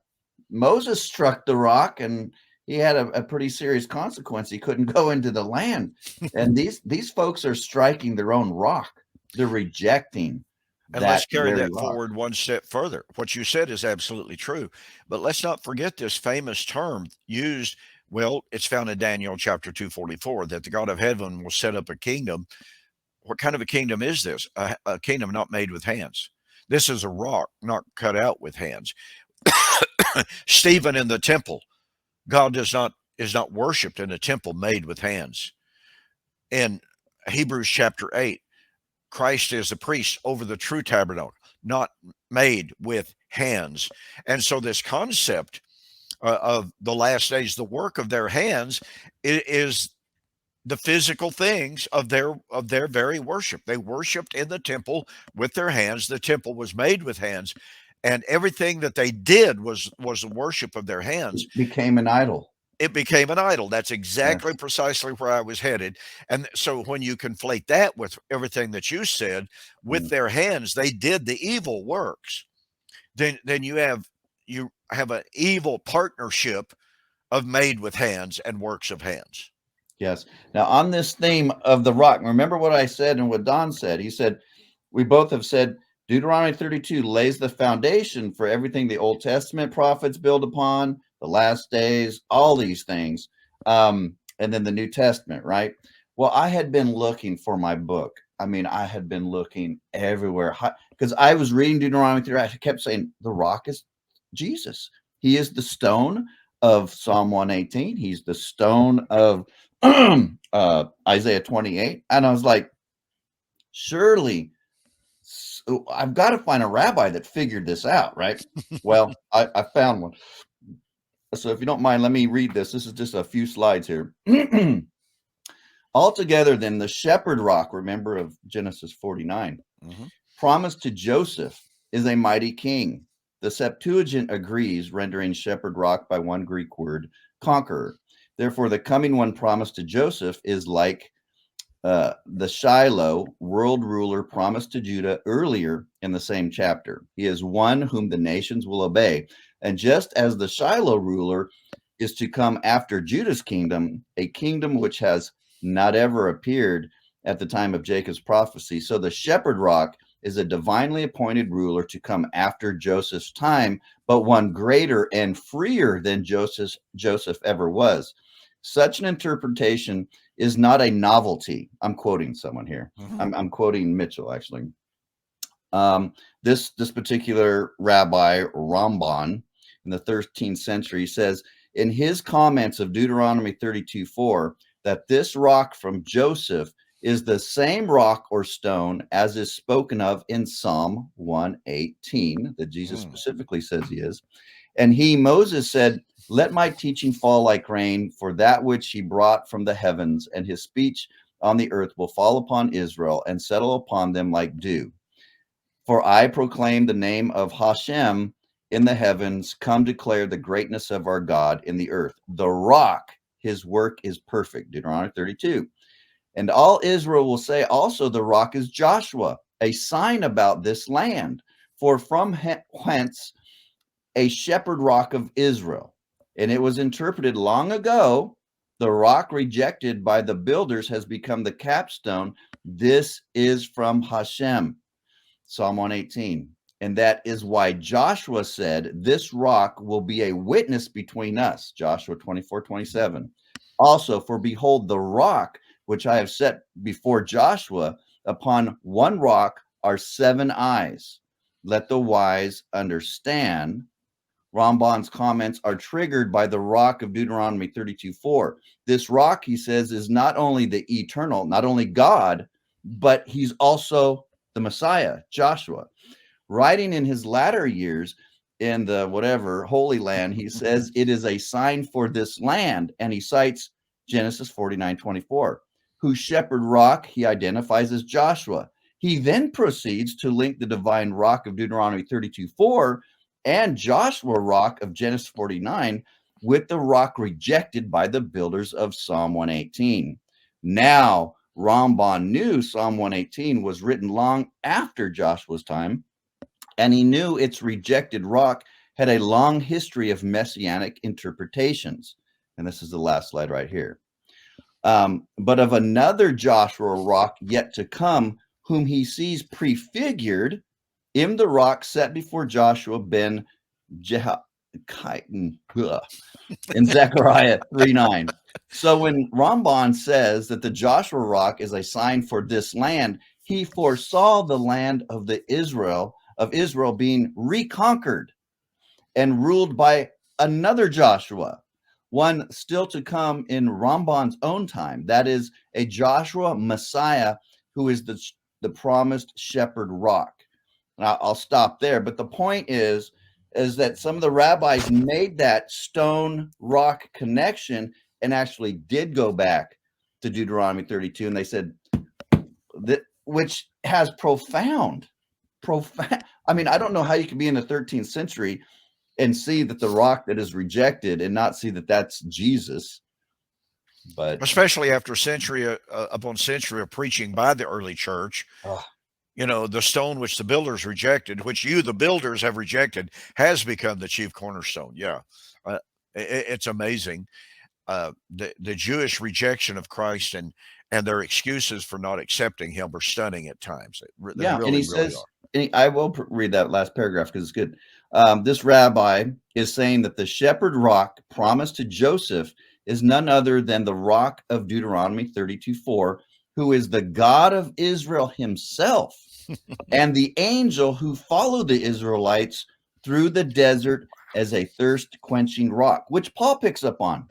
Moses struck the rock, and he had a pretty serious consequence. He couldn't go into the land. And these folks are striking their own rock. They're rejecting. And let's carry very that rock. forward one step further. What you said is absolutely true. But let's not forget this famous term used. Well, it's found in Daniel chapter 2:44 that the God of heaven will set up a kingdom. What kind of a kingdom is this? A kingdom not made with hands. This is a rock not cut out with hands. Stephen in the temple, God is not worshipped in a temple made with hands. In Hebrews chapter 8, Christ is the priest over the true tabernacle, not made with hands. And so this concept of the last days, the work of their hands, is the physical things of their very worship. They worshiped in the temple with their hands. The temple was made with hands, and everything that they did was the worship of their hands. It became an idol. It became an idol. That's exactly precisely where I was headed. And so when you conflate that with everything that you said, with their hands, they did the evil works. Then you have an evil partnership of made with hands and works of hands. Yes. Now, on this theme of the rock, remember what I said and what Don said. He said, we both have said Deuteronomy 32 lays the foundation for everything the Old Testament prophets build upon, the last days, all these things. And then the New Testament, right? Well, I had been looking for my book. I mean, I had been looking everywhere because I was reading Deuteronomy 32. I kept saying the rock is Jesus. He is the stone of Psalm 118. He's the stone of Isaiah 28. And I was like, surely I've got to find a rabbi that figured this out, right? Well, I found one. So if you don't mind, let me read this. This is just a few slides here. Altogether, then, the shepherd rock, remember, of Genesis 49, promised to Joseph is a mighty king. The Septuagint agrees, rendering shepherd rock by one Greek word, conqueror. Therefore, the coming one promised to Joseph is like the Shiloh world ruler promised to Judah earlier in the same chapter. He is one whom the nations will obey. And just as the Shiloh ruler is to come after Judah's kingdom, a kingdom which has not ever appeared at the time of Jacob's prophecy, so the shepherd rock is a divinely appointed ruler to come after Joseph's time, but one greater and freer than Joseph ever was. Such an interpretation is not a novelty. I'm quoting someone here. I'm quoting Mitchell, actually. This particular rabbi, Ramban, in the 13th century, says in his comments of Deuteronomy 32:4 that this rock from Joseph is the same rock or stone as is spoken of in Psalm 118, that Jesus specifically says he is. And Moses said, let my teaching fall like rain, for that which he brought from the heavens, and his speech on the earth will fall upon Israel and settle upon them like dew. For I proclaim the name of Hashem in the heavens, come declare the greatness of our God in the earth. The rock, his work is perfect. Deuteronomy 32. And all Israel will say also the rock is Joshua, a sign about this land. For from whence a shepherd rock of Israel. And it was interpreted long ago, the rock rejected by the builders has become the capstone. This is from Hashem. Psalm 118. And that is why Joshua said, this rock will be a witness between us. Joshua 24:27. Also, for behold, the rock which I have set before Joshua, upon one rock are 7 eyes. Let the wise understand Ramban's comments are triggered by the rock of Deuteronomy 32:4. This rock, he says, is not only the eternal, not only God, but he's also the Messiah, Joshua. Writing in his latter years in the whatever Holy Land, he says it is a sign for this land, and he cites Genesis 49:24, whose shepherd rock he identifies as Joshua. He then proceeds to link the divine rock of Deuteronomy 32:4 and Joshua rock of Genesis 49 with the rock rejected by the builders of Psalm 118. Now, Ramban knew Psalm 118 was written long after Joshua's time, and he knew its rejected rock had a long history of messianic interpretations. And this is the last slide right here. But of another Joshua rock yet to come, whom he sees prefigured in the rock set before Joshua ben in Zechariah 3:9. So when Ramban says that the Joshua rock is a sign for this land, he foresaw the land of Israel being reconquered and ruled by another Joshua, one still to come in Ramban's own time. That is a Joshua Messiah who is the promised shepherd rock. I'll stop there. But the point is that some of the rabbis made that stone rock connection and actually did go back to Deuteronomy 32. And they said that, which has profound. I mean, I don't know how you can be in the 13th century and see that the rock that is rejected and not see that that's Jesus. But especially after century upon century of preaching by the early church, you know, the stone which the builders rejected, which you, the builders, have rejected, has become the chief cornerstone. Yeah, it's amazing. The Jewish rejection of Christ and their excuses for not accepting him are stunning at times. They yeah, really, and he really says, are. I will read that last paragraph because it's good. This rabbi is saying that the shepherd rock promised to Joseph is none other than the rock of Deuteronomy 32:4, who is the God of Israel himself and the angel who followed the Israelites through the desert as a thirst-quenching rock, which Paul picks up on.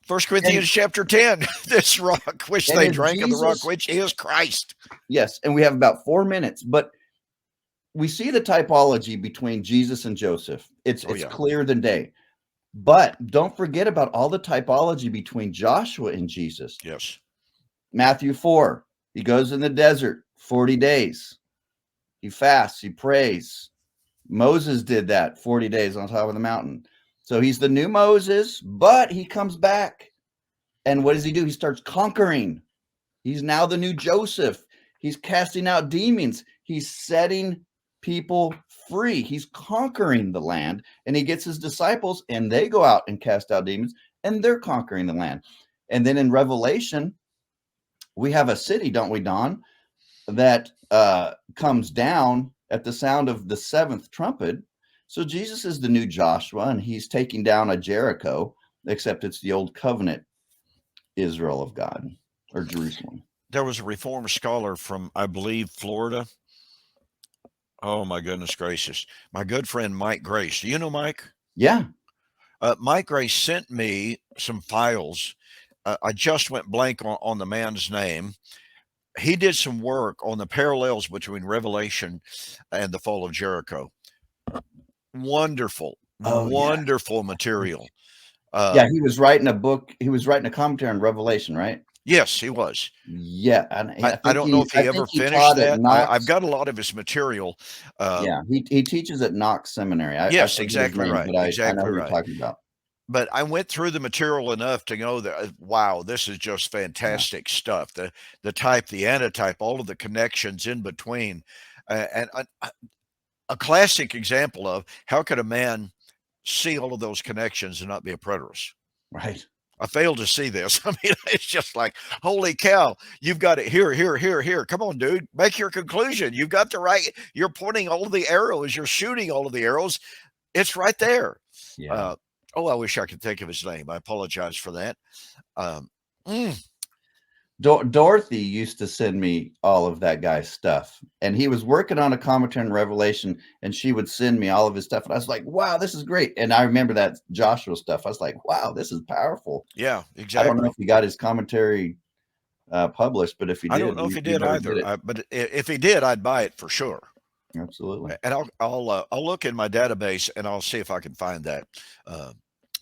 1 Corinthians chapter 10, this rock which they drank of the rock which is Christ. Yes, and we have about 4 minutes, but we see the typology between Jesus and Joseph. It's clearer than day. But don't forget about all the typology between Joshua and Jesus. Yes. Matthew 4, he goes in the desert 40 days. He fasts, he prays. Moses did that 40 days on top of the mountain. So he's the new Moses, but he comes back. And what does he do? He starts conquering. He's now the new Joseph. He's casting out demons. He's setting people free. He's conquering the land, and he gets his disciples, and they go out and cast out demons, and they're conquering the land. And then in Revelation, we have a city, don't we, Don, that comes down at the sound of the seventh trumpet. So Jesus is the new Joshua, and he's taking down a Jericho, except it's the old covenant Israel of God, or Jerusalem. There was a Reformed scholar from, I believe, Florida. Oh, my goodness gracious. My good friend, Mike Grace. Do you know Mike? Yeah. Mike Grace sent me some files. I just went blank on the man's name. He did some work on the parallels between Revelation and the fall of Jericho. Wonderful, wonderful material. Yeah, he was writing a book. He was writing a commentary on Revelation, right? Yes, he was. Yeah, I don't know if he ever finished that. I've got a lot of his material. Yeah, he teaches at Knox Seminary. Yes, exactly right. But exactly I know who right. you're talking about. But I went through the material enough to know that, wow, this is just fantastic stuff. The type, the antitype, all of the connections in between. And a classic example of how could a man see all of those connections and not be a preterist? Right. I failed to see this. I mean, it's just like, holy cow, you've got it here, here, here, here. Come on, dude, make your conclusion. You've got the right, you're pointing all of the arrows, you're shooting all of the arrows. It's right there. Yeah. I wish I could think of his name. I apologize for that. Dorothy used to send me all of that guy's stuff, and he was working on a commentary on Revelation, and she would send me all of his stuff, and I was like, wow, this is great. And I remember that Joshua stuff. I was like, wow, this is powerful. Yeah, I exactly. don't know if he got his commentary published, but if he did, I don't know if he did either. But if he did, I'd buy it for sure. Absolutely. And I'll look in my database and I'll see if I can find that.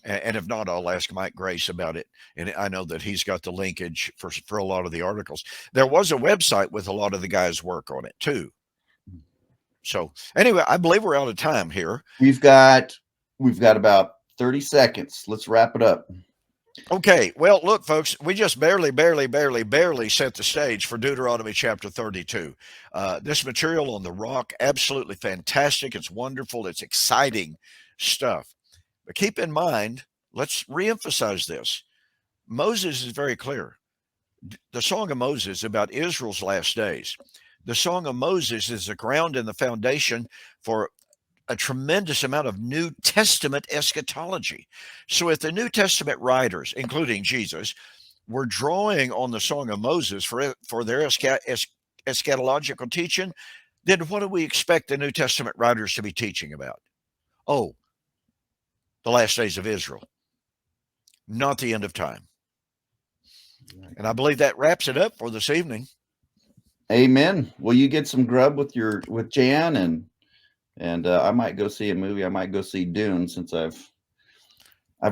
And if not, I'll ask Mike Grace about it. And I know that he's got the linkage for a lot of the articles. There was a website with a lot of the guys' work on it too. So anyway, I believe we're out of time here. We've got about 30 seconds. Let's wrap it up. Okay. Well, look, folks, we just barely set the stage for Deuteronomy chapter 32. This material on the rock, absolutely fantastic. It's wonderful. It's exciting stuff. But keep in mind, let's reemphasize this. Moses is very clear. The Song of Moses about Israel's last days. The Song of Moses is the ground and the foundation for a tremendous amount of New Testament eschatology. So if the New Testament writers, including Jesus, were drawing on the Song of Moses for their eschatological teaching, then what do we expect the New Testament writers to be teaching about? Oh, the last days of Israel, not the end of time. And I believe that wraps it up for this evening. Amen. Well, you get some grub with Jan, and I might go see a movie. I might go see Dune, since I've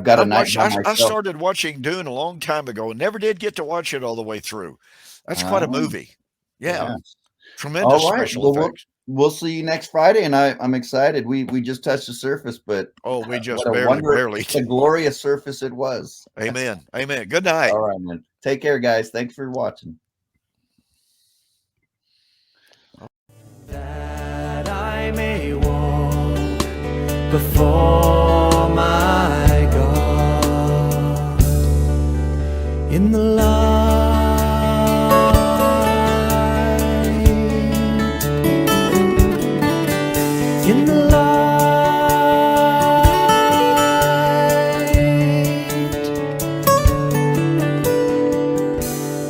got a night by myself. I started watching Dune a long time ago and never did get to watch it all the way through. That's quite a movie. Yeah. Tremendous special effects. We'll see you next Friday, and I'm excited. We just touched the surface, but we just barely. What a glorious surface it was. Amen. Amen. Good night. All right, man. Take care, guys. Thanks for watching. That I may walk before my God in the light, in the light,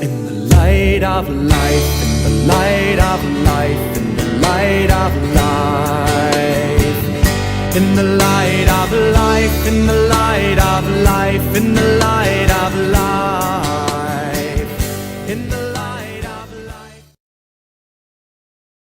in the light of life, in the light of life, in the light of life, in the light of life, in the light of life, in the light of life, in the light.